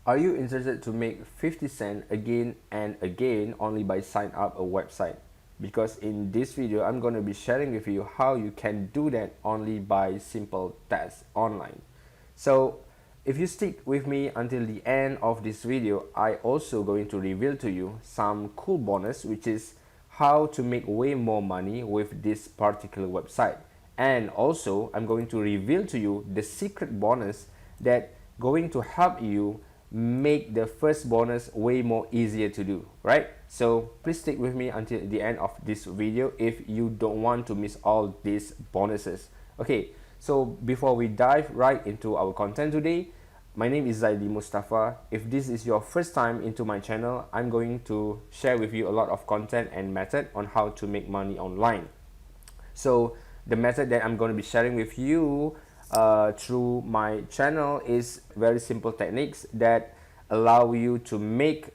Are you interested to make 50 cents again and again only by sign up a website? Because in this video, I'm going to be sharing with you how you can do that only by simple tasks online. So if you stick with me until the end of this video, I also going to reveal to you some cool bonus, which is how to make way more money with this particular website. And also I'm going to reveal to you the secret bonus that going to help you make the first bonus way more easier to do, right? So please stick with me until the end of this video if you don't want to miss all these bonuses. Okay, so before we dive right into our content today, my name is Zaidi Mustafa. If this is your first time into my channel, I'm going to share with you a lot of content and method on how to make money online. So the method that I'm going to be sharing with you through my channel is very simple techniques that allow you to make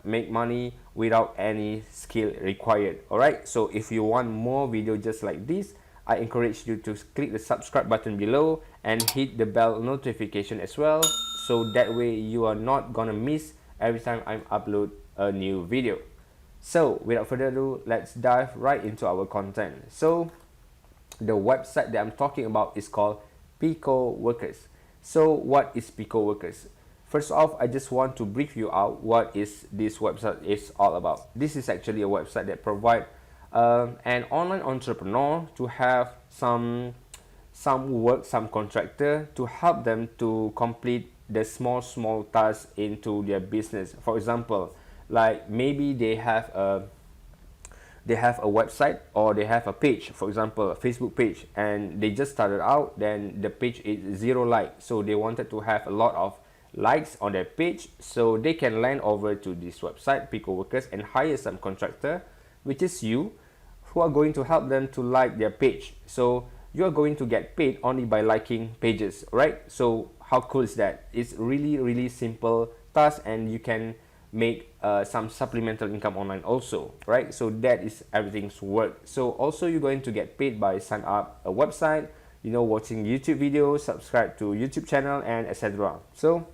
money without any skill required. All right, so if you want more video just like this, I encourage you to click the subscribe button below and hit the bell notification as well, so that way you are not gonna miss every time I upload a new video. So without further ado, let's dive right into our content. So the website that I'm talking about is called Picoworkers. So what is Picoworkers? First off, I just want to brief you out what is this website is all about. This is actually a website that provides an online entrepreneur to have some contractor to help them to complete the small tasks into their business. For example, like maybe they have a website or they have a page, for example a Facebook page, and they just started out, then the page is 0 likes, so they wanted to have a lot of likes on their page, so they can land over to this website Picoworkers and hire some contractor, which is you, who are going to help them to like their page. So you are going to get paid only by liking pages, right? So how cool is that? It's really simple task, and you can make some supplemental income online also, right? So that is everything's work. So also you're going to get paid by sign up a website, you know, watching YouTube videos, subscribe to YouTube channel, and etc. So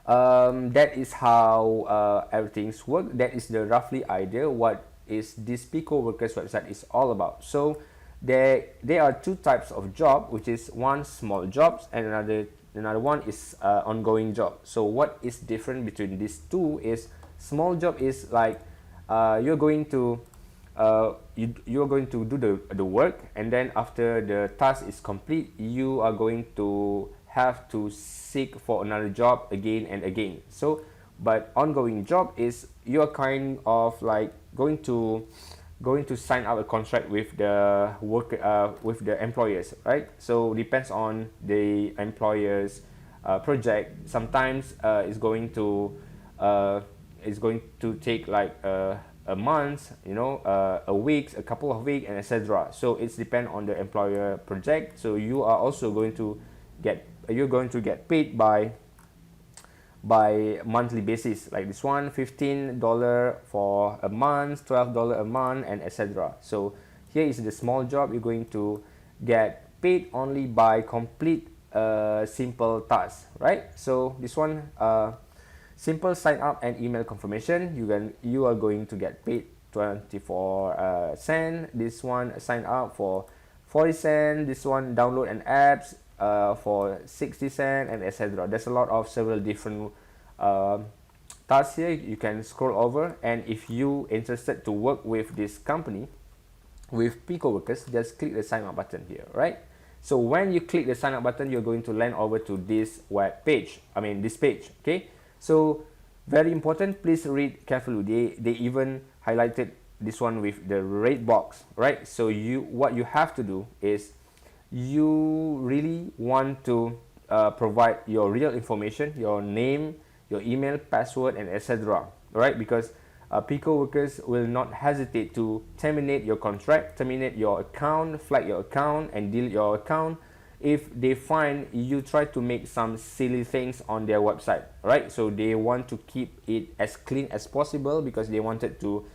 that is how everything's work. That is the roughly idea what is this Picoworkers website is all about. So there are two types of job, which is one small jobs and another one is ongoing job. So what is different between these two is small job is like you're going to do the work, and then after the task is complete, you are going to have to seek for another job again and again. So but ongoing job is you're kind of like going to sign up a contract with the with the employers, right? So depends on the employer's project. Sometimes it's going to take like a month, you know, a week, a couple of weeks, and etc. So it's depend on the employer project. So you are also going to get paid by monthly basis, like this one, $15 for a month, $12 a month, and etc. So here is the small job. You're going to get paid only by complete simple tasks, right? So this one, simple sign up and email confirmation, you are going to get paid 24 cents. This one sign up for 40 cents. This one download an apps for 60 cents, and etc. There's a lot of several different tasks here. You can scroll over, and if you interested to work with this company with Picoworkers, just click the sign up button here, right? So when you click the sign up button, you're going to land over to this web page, this page. Okay, so very important, please read carefully. They even highlighted this one with the red box, right? So what you have to do is you really want to provide your real information, your name, your email, password, and etc. Right? Because Picoworkers will not hesitate to terminate your contract, terminate your account, flag your account, and delete your account if they find you try to make some silly things on their website, right? So they want to keep it as clean as possible because they wanted to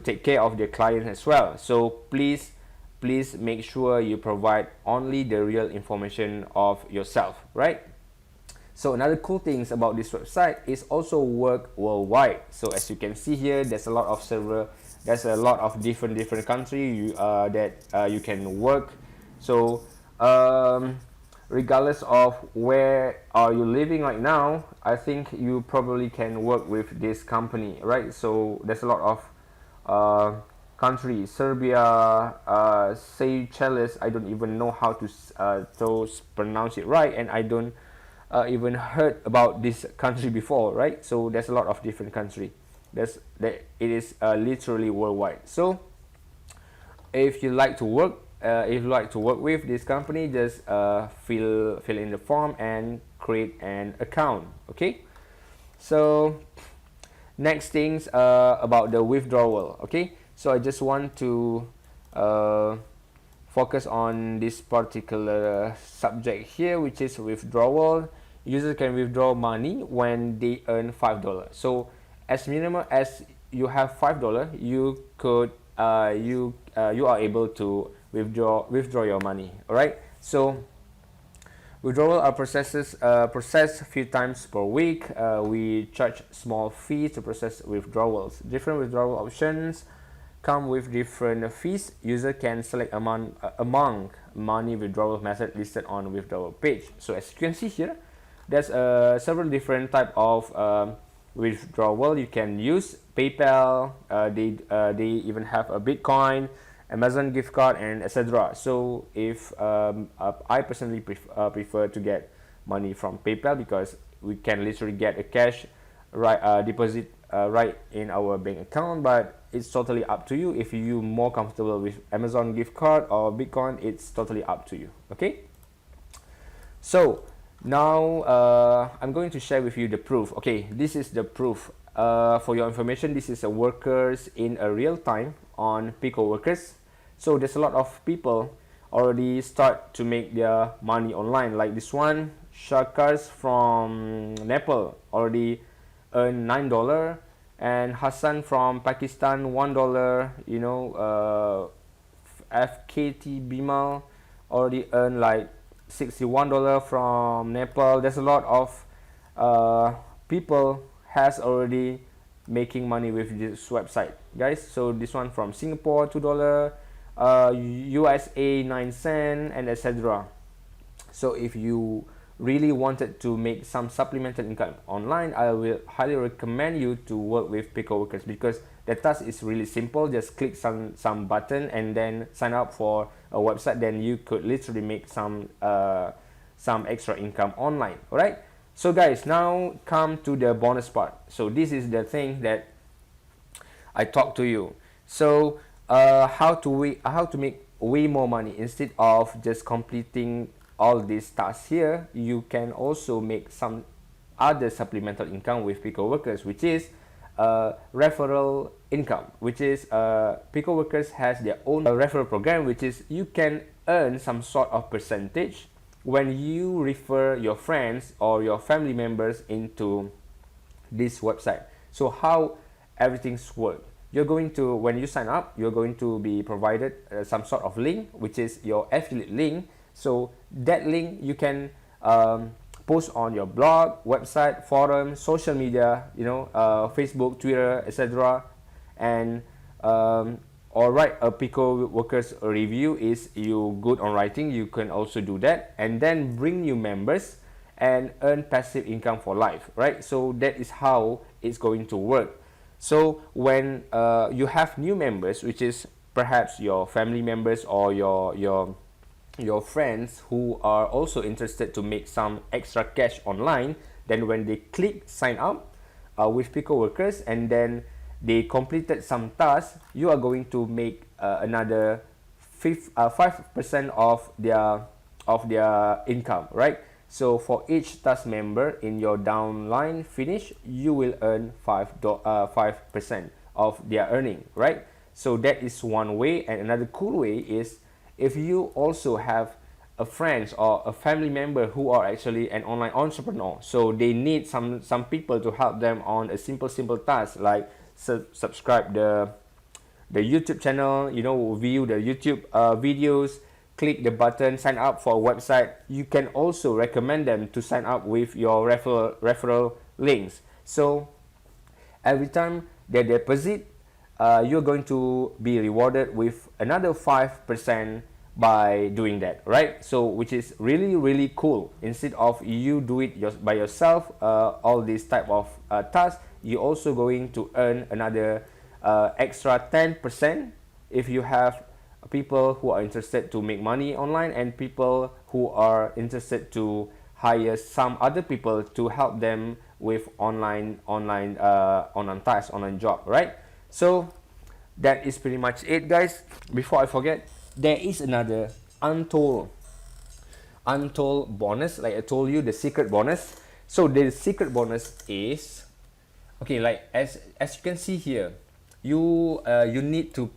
take care of their clients as well. So please make sure you provide only the real information of yourself, right? So another cool things about this website is also work worldwide. So as you can see here, there's a lot of server, there's a lot of different country that you can work. So regardless of where are you living right now, I think you probably can work with this company, right? So there's a lot of countries, Serbia, Seychelles. I don't even know how to pronounce it right, and I don't even heard about this country before, right? So there's a lot of different country. It is literally worldwide. So if you like to work, with this company, just fill in the form and create an account. Okay. So next things about the withdrawal. Okay. So I just want to focus on this particular subject here, which is withdrawal. Users can withdraw money when they earn $5. So as minimum as you have $5, you could you are able to withdraw your money. All right. So withdrawal are processed a few times per week. We charge small fees to process withdrawals. Different withdrawal options come with different fees. User can select among money withdrawal method listed on withdrawal page. So as you can see here, there's several different type of withdrawal you can use. PayPal, they even have a Bitcoin, Amazon gift card, and etc. So if I personally prefer to get money from PayPal, because we can literally get a cash deposit right in our bank account. But it's totally up to you. If you're more comfortable with Amazon gift card or Bitcoin, it's totally up to you. Okay. So now I'm going to share with you the proof. Okay, this is the proof. For your information, this is a workers in a real time on Picoworkers. So there's a lot of people already start to make their money online. Like this one, Shakars from Nepal already earn $9, and Hassan from Pakistan $1. You know, FKT Bimal already earn like $61 from Nepal. There's a lot of people has already making money with this website, guys. So this one from Singapore $2, USA 9 cents, and etc. So if you really wanted to make some supplemental income online, I will highly recommend you to work with Picoworkers, because the task is really simple. Just click some button and then sign up for a website. Then you could literally make some extra income online. All right. So guys, now come to the bonus part. So this is the thing that I talk to you. So how to make way more money instead of just completing all these tasks here. You can also make some other supplemental income with Picoworkers, which is referral income, which is Picoworkers has their own referral program, which is you can earn some sort of percentage when you refer your friends or your family members into this website. So how everything's work? You're going to, when you sign up, you're going to be provided some sort of link, which is your affiliate link. So that link you can post on your blog, website, forum, social media, you know, Facebook, Twitter, etc. And or write a Picoworkers review. Is you good on writing, you can also do that, and then bring new members and earn passive income for life, right? So that is how it's going to work. So when you have new members, which is perhaps your family members or your friends who are also interested to make some extra cash online, then when they click sign up with Picoworkers and then they completed some tasks, you are going to make another 5% of their income, right? So for each task member in your downline finish, you will earn 5% of their earning, right? So that is one way. And another cool way is if you also have a friend or a family member who are actually an online entrepreneur, so they need some people to help them on a simple task like subscribe the YouTube channel, you know, view the YouTube videos, click the button sign up for a website, you can also recommend them to sign up with your referral links. So every time they deposit, you're going to be rewarded with another 5% by doing that, right? So which is really cool. Instead of you do it by yourself, all these type of tasks, you're also going to earn another extra 10% if you have people who are interested to make money online and people who are interested to hire some other people to help them with online tasks, online job, right? So that is pretty much it, guys. Before I forget, there is another untold bonus, like I told you, the secret bonus. So the secret bonus is, okay, like as you can see here, you need to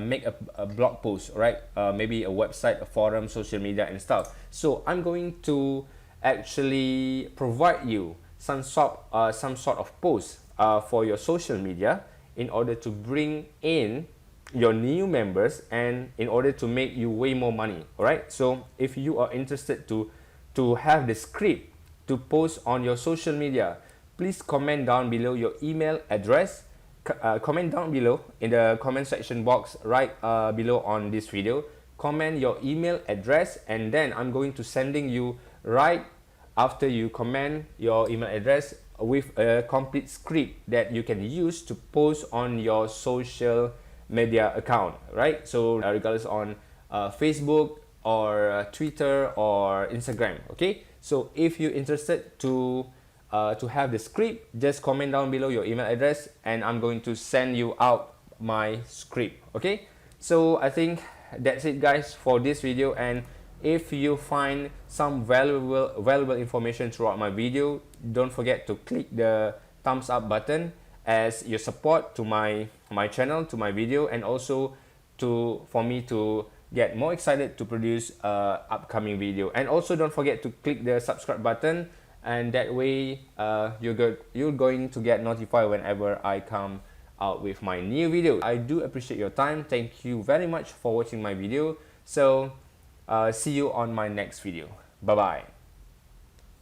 make a blog post, right? Maybe a website, a forum, social media and stuff. So I'm going to actually provide you some sort of post for your social media in order to bring in your new members and in order to make you way more money. All right, so if you are interested to have the script to post on your social media, please comment down below your email address. Comment down below in the comment section box right below on this video. Comment your email address, and then I'm going to sending you right after you comment your email address with a complete script that you can use to post on your social media account, right? So regardless on Facebook or Twitter or Instagram. Okay, so if you're interested to have the script, just comment down below your email address and I'm going to send you out my script. Okay, so I think that's it, guys, for this video. And if you find some valuable information throughout my video, don't forget to click the thumbs up button as your support to my channel, to my video, and also for me to get more excited to produce upcoming video. And also don't forget to click the subscribe button, and that way you're going to get notified whenever I come out with my new video. I do appreciate your time. Thank you very much for watching my video. So see you on my next video. Bye bye.